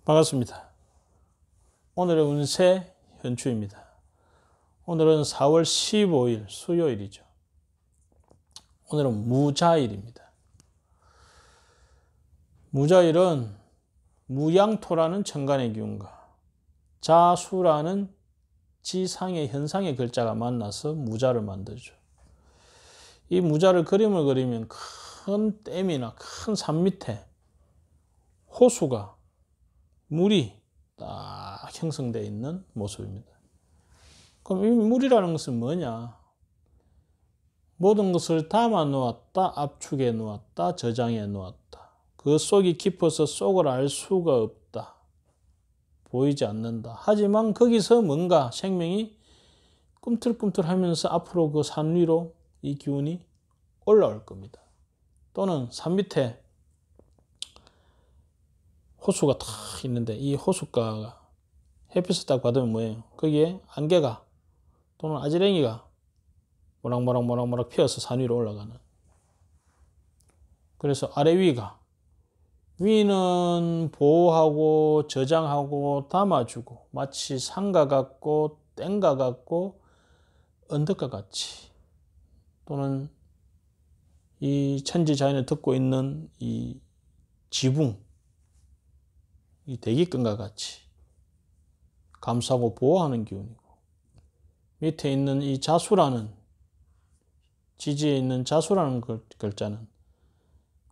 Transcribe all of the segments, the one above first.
반갑습니다. 오늘의 운세 현추입니다. 오늘은 4월 15일 수요일이죠. 오늘은 무자일입니다. 무자일은 무양토라는 천간의 기운과 자수라는 지상의 현상의 글자가 만나서 무자를 만들죠. 이 무자를 그림을 그리면 큰 댐이나 큰 산 밑에 호수가 물이 딱 형성되어 있는 모습입니다. 그럼 이 물이라는 것은 뭐냐? 모든 것을 담아 놓았다, 압축해 놓았다, 저장해 놓았다. 그 속이 깊어서 속을 알 수가 없다. 보이지 않는다. 하지만 거기서 뭔가 생명이 꿈틀꿈틀하면서 앞으로 그 산 위로 이 기운이 올라올 겁니다. 또는 산 밑에 호수가 탁 있는데 이 호숫가가 햇빛을 딱 받으면 뭐예요? 거기에 안개가 또는 아지랭이가 모락모락 피어서 산 위로 올라가는. 그래서 아래 위가 위는 보호하고 저장하고 담아주고 마치 산과 같고 댐과 같고 언덕과 같이 또는 이 천지자연을 덮고 있는 이 지붕 이 대기권과 같이 감싸고 보호하는 기운이고 밑에 있는 이 자수라는 지지에 있는 자수라는 글자는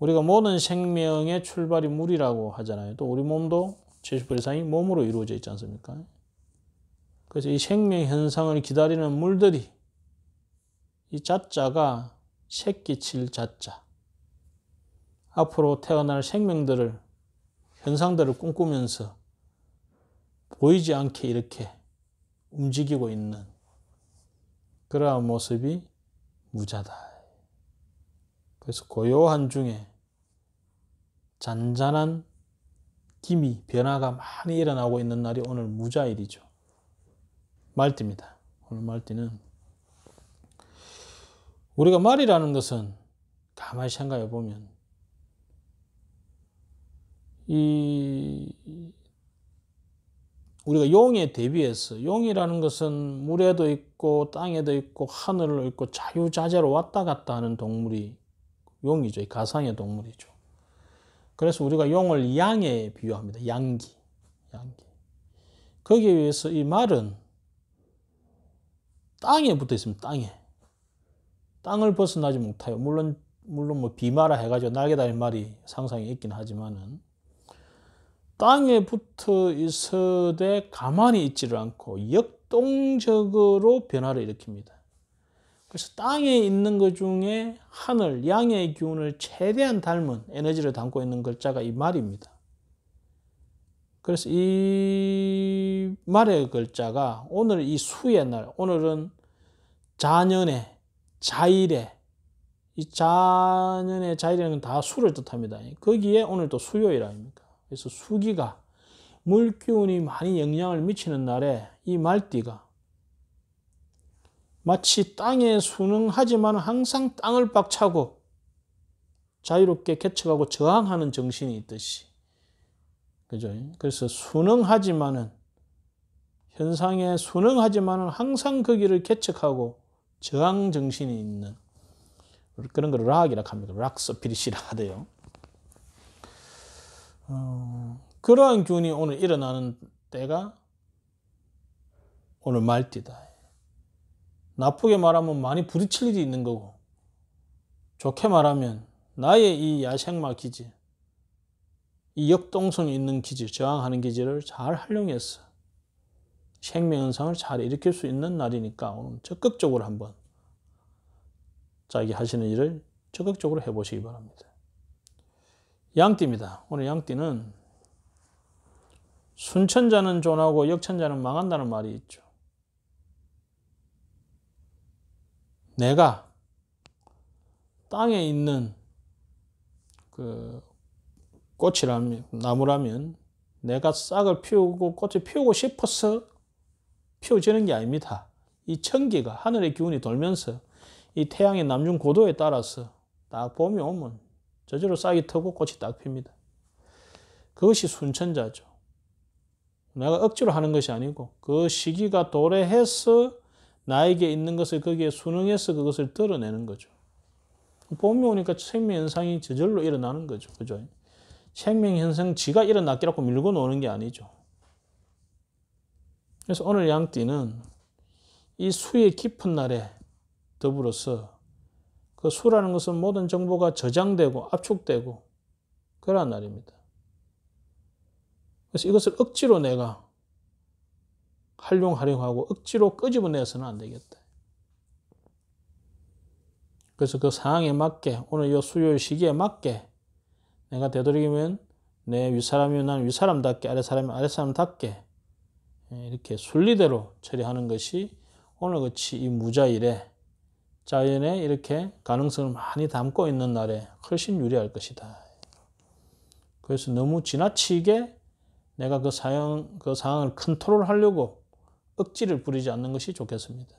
우리가 모든 생명의 출발이 물이라고 하잖아요. 또 우리 몸도 70% 이상이 몸으로 이루어져 있지 않습니까? 그래서 이 생명 현상을 기다리는 물들이 이 자자가 새끼칠 자자 앞으로 태어날 생명들을 현상들을 꿈꾸면서 보이지 않게 이렇게 움직이고 있는 그러한 모습이 무자다. 그래서 고요한 중에 잔잔한 기미, 변화가 많이 일어나고 있는 날이 오늘 무자일이죠. 말띠입니다. 오늘 말띠는 우리가 말이라는 것은 가만히 생각해 보면 우리가 용에 대비해서 용이라는 것은 물에도 있고 땅에도 있고 하늘로 있고 자유자재로 왔다 갔다 하는 동물이 용이죠. 가상의 동물이죠. 그래서 우리가 용을 양에 비유합니다. 양기. 거기에 비해서 이 말은 땅에 붙어 있습니다. 땅을 벗어나지 못해요. 물론 뭐 비마라 해가지고 날개 달린 말이 상상이 있긴 하지만은 땅에 붙어 있어도 가만히 있지를 않고 역동적으로 변화를 일으킵니다. 그래서 땅에 있는 것 중에 하늘, 양의 기운을 최대한 닮은 에너지를 담고 있는 글자가 이 말입니다. 그래서 이 말의 글자가 오늘 이 수의 날, 오늘은 자년의, 자일의, 이 자년의, 자일이라는 건 다 수를 뜻합니다. 거기에 오늘 또 수요일 아닙니까? 그래서 수기가 물기운이 많이 영향을 미치는 날에 이 말띠가 마치 땅에 순응하지만 항상 땅을 박차고 자유롭게 개척하고 저항하는 정신이 있듯이 그죠? 그래서 순응하지만은 현상에 순응하지만은 항상 거기를 개척하고 저항 정신이 있는 그런 걸 락이라고 합니다. 락 스피릿이라 하대요. 그러한 기운이 오늘 일어나는 때가 오늘 말띠다. 나쁘게 말하면 많이 부딪힐 일이 있는 거고 좋게 말하면 나의 이 야생마 기질 이 역동성이 있는 기질 저항하는 기질을 잘 활용해서 생명현상을 잘 일으킬 수 있는 날이니까 오늘 적극적으로 한번 자기 하시는 일을 적극적으로 해보시기 바랍니다. 양띠입니다. 오늘 양띠는 순천자는 존하고 역천자는 망한다는 말이 있죠. 내가 땅에 있는 그 꽃이라면, 나무라면 내가 싹을 피우고 꽃을 피우고 싶어서 피워지는 게 아닙니다. 이 천기가 하늘의 기운이 돌면서 이 태양의 남중 고도에 따라서 딱 봄이 오면 저절로 싹이 트고 꽃이 딱 핍니다. 그것이 순천자죠. 내가 억지로 하는 것이 아니고 그 시기가 도래해서 나에게 있는 것을 거기에 순응해서 그것을 드러내는 거죠. 봄이 오니까 생명현상이 저절로 일어나는 거죠. 그죠? 생명현상 지가 일어났기라고 밀고 노는 게 아니죠. 그래서 오늘 양띠는 이 수의 깊은 날에 더불어서 그 수라는 것은 모든 정보가 저장되고 압축되고 그러한 날입니다. 그래서 이것을 억지로 내가 활용하려고 하고 억지로 끄집어내서는 안 되겠다. 그래서 그 상황에 맞게 오늘 이 수요일 시기에 맞게 내가 되도록이면 내 윗사람이면 난 윗사람답게 아랫사람이면 아랫사람답게 이렇게 순리대로 처리하는 것이 오늘같이 이 무자일에 자연에 이렇게 가능성을 많이 담고 있는 날에 훨씬 유리할 것이다. 그래서 너무 지나치게 내가 그 상황을 컨트롤하려고 억지를 부리지 않는 것이 좋겠습니다.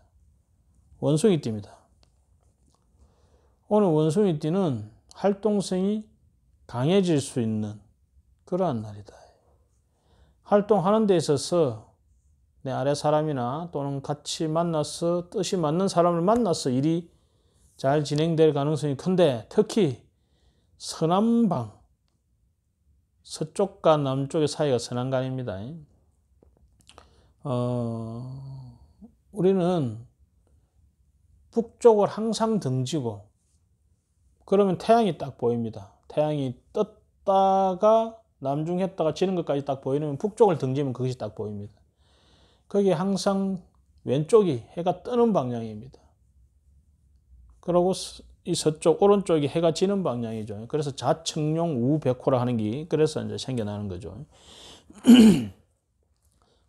원숭이띠입니다. 오늘 원숭이띠는 활동성이 강해질 수 있는 그러한 날이다. 활동하는 데 있어서 내 아래 사람이나 또는 같이 만나서 뜻이 맞는 사람을 만나서 일이 잘 진행될 가능성이 큰데 특히 서남방, 서쪽과 남쪽의 사이가 서난간입니다. 우리는 북쪽을 항상 등지고 그러면 태양이 딱 보입니다. 태양이 떴다가 남중했다가 지는 것까지 딱 보이면 북쪽을 등지면 그것이 딱 보입니다. 거기에 항상 왼쪽이 해가 뜨는 방향입니다. 그리고 이 서쪽 오른쪽이 해가 지는 방향이죠. 그래서 자청룡 우백호라 하는 게 그래서 이제 생겨나는 거죠.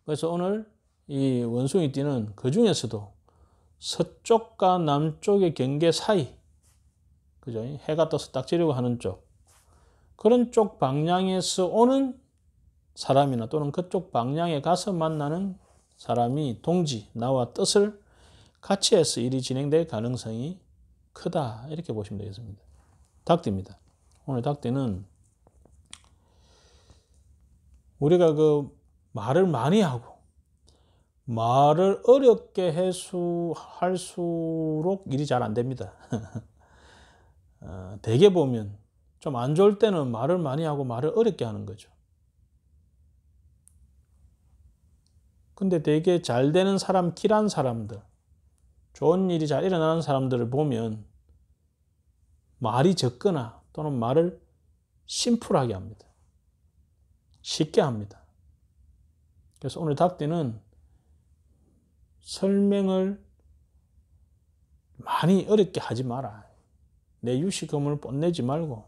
그래서 오늘 이 원숭이띠는 그 중에서도 서쪽과 남쪽의 경계 사이, 그죠? 해가 떠서 딱 지려고 하는 쪽, 그런 쪽 방향에서 오는 사람이나 또는 그쪽 방향에 가서 만나는 사람이 동지, 나와 뜻을 같이 해서 일이 진행될 가능성이 크다. 이렇게 보시면 되겠습니다. 닭띠입니다. 오늘 닭띠는 우리가 그 말을 많이 하고 말을 어렵게 할수록 일이 잘 안 됩니다. 대개 보면 좀 안 좋을 때는 말을 많이 하고 말을 어렵게 하는 거죠. 근데 되게 잘 되는 사람, 길한 사람들, 좋은 일이 잘 일어나는 사람들을 보면 말이 적거나 또는 말을 심플하게 합니다. 쉽게 합니다. 그래서 오늘 닭띠는 설명을 많이 어렵게 하지 마라. 내 유시금을 뽐내지 말고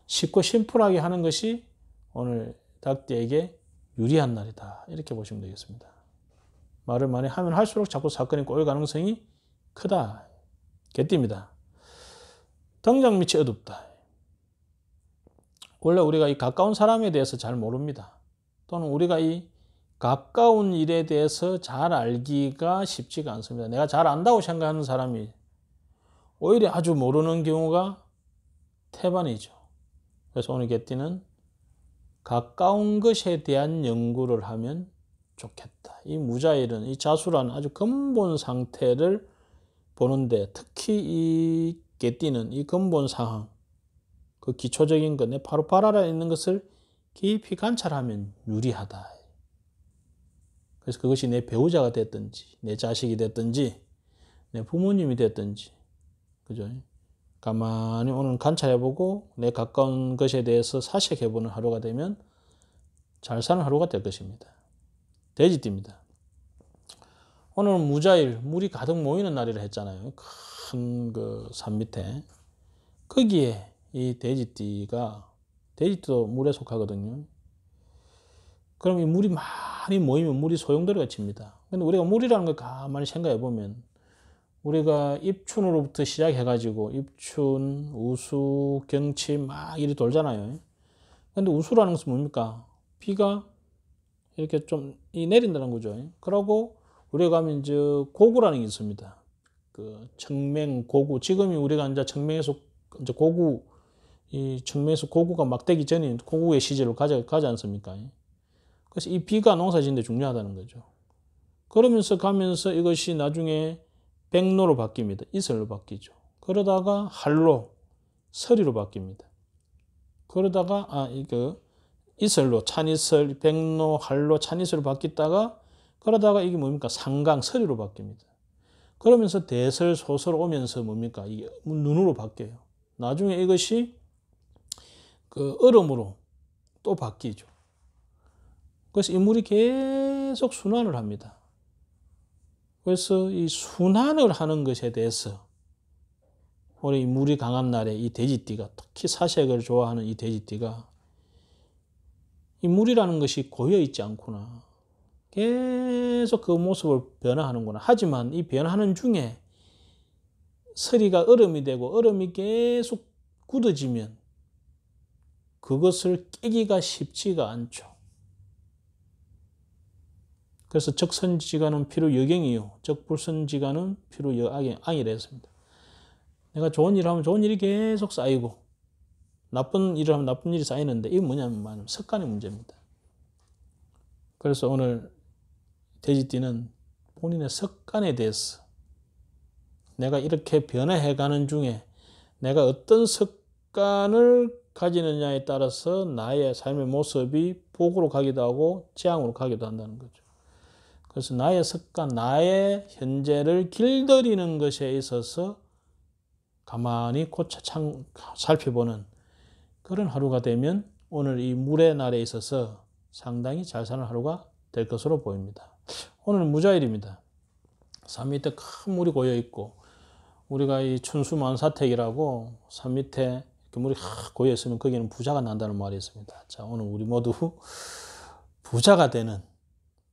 쉽고 심플하게 하는 것이 오늘 닭띠에게 유리한 날이다. 이렇게 보시면 되겠습니다. 말을 많이 하면 할수록 자꾸 사건이 꼬일 가능성이 크다. 개띠입니다. 등장 밑이 어둡다. 원래 우리가 이 가까운 사람에 대해서 잘 모릅니다. 또는 우리가 이 가까운 일에 대해서 잘 알기가 쉽지가 않습니다. 내가 잘 안다고 생각하는 사람이 오히려 아주 모르는 경우가 태반이죠. 그래서 오늘 개띠는 가까운 것에 대한 연구를 하면 좋겠다. 이 무자일은 이 자수라는 아주 근본 상태를 보는데 특히 이 개띠는 이 근본 상황, 그 기초적인 것, 내 바로 발 아래 있는 것을 깊이 관찰하면 유리하다. 그래서 그것이 내 배우자가 됐든지, 내 자식이 됐든지, 내 부모님이 됐든지, 그죠? 가만히 오늘 관찰해보고 내 가까운 것에 대해서 사색해보는 하루가 되면 잘 사는 하루가 될 것입니다. 돼지띠입니다. 오늘은 무자일, 물이 가득 모이는 날이라 했잖아요. 큰 그 산 밑에. 거기에 이 돼지띠가, 돼지띠도 물에 속하거든요. 그럼 이 물이 많이 모이면 물이 소용돌이가 칩니다. 근데 우리가 물이라는 걸 가만히 생각해 보면 우리가 입춘으로부터 시작해가지고 입춘, 우수, 경치 막 이리 돌잖아요. 근데 우수라는 것은 뭡니까? 비가 이렇게 좀 내린다는 거죠. 그러고 우리가 가면 이제 고구라는 게 있습니다. 그 청맹, 고구. 지금이 우리가 이제 청맹에서 이제 고구, 이 청맹에서 고구가 막 되기 전에 고구의 시절을 가지 않습니까? 그래서 이 비가 농사 짓는데 중요하다는 거죠. 그러면서 가면서 이것이 나중에 백로로 바뀝니다. 이슬로 바뀌죠. 그러다가 할로, 서리로 바뀝니다. 그러다가 이거 이슬로, 찬이슬, 백로, 할로, 찬이슬로 바뀌다가 그러다가 이게 뭡니까? 상강, 서리로 바뀝니다. 그러면서 대설, 소설 오면서 뭡니까? 이게 눈으로 바뀌어요. 나중에 이것이 그 얼음으로 또 바뀌죠. 그래서 이 물이 계속 순환을 합니다. 그래서 이 순환을 하는 것에 대해서 우리 물이 강한 날에 이 돼지띠가, 특히 사색을 좋아하는 이 돼지띠가 이 물이라는 것이 고여있지 않구나. 계속 그 모습을 변화하는구나. 하지만 이 변화하는 중에 서리가 얼음이 되고 얼음이 계속 굳어지면 그것을 깨기가 쉽지가 않죠. 그래서 적선지간은 피로 여경이요 적불선지간은 피로 여앙이라 했습니다. 내가 좋은 일을 하면 좋은 일이 계속 쌓이고 나쁜 일을 하면 나쁜 일이 쌓이는데 이게 뭐냐면 습관의 문제입니다. 그래서 오늘 돼지띠는 본인의 습관에 대해서 내가 이렇게 변화해가는 중에 내가 어떤 습관을 가지느냐에 따라서 나의 삶의 모습이 복으로 가기도 하고 재앙으로 가기도 한다는 거죠. 그래서 나의 습관, 나의 현재를 길들이는 것에 있어서 가만히 고쳐 살펴보는 그런 하루가 되면 오늘 이 물의 날에 있어서 상당히 잘 사는 하루가 될 것으로 보입니다. 오늘은 무자일입니다. 산 밑에 큰 물이 고여 있고 우리가 이 춘수만사택이라고 산 밑에 이렇게 물이 고여 있으면 거기는 부자가 난다는 말이 있습니다. 자, 오늘 우리 모두 부자가 되는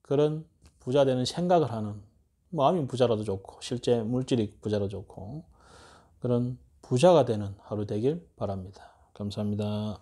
그런 부자 되는 생각을 하는 마음이 부자라도 좋고 실제 물질이 부자라도 좋고 그런 부자가 되는 하루 되길 바랍니다. 감사합니다.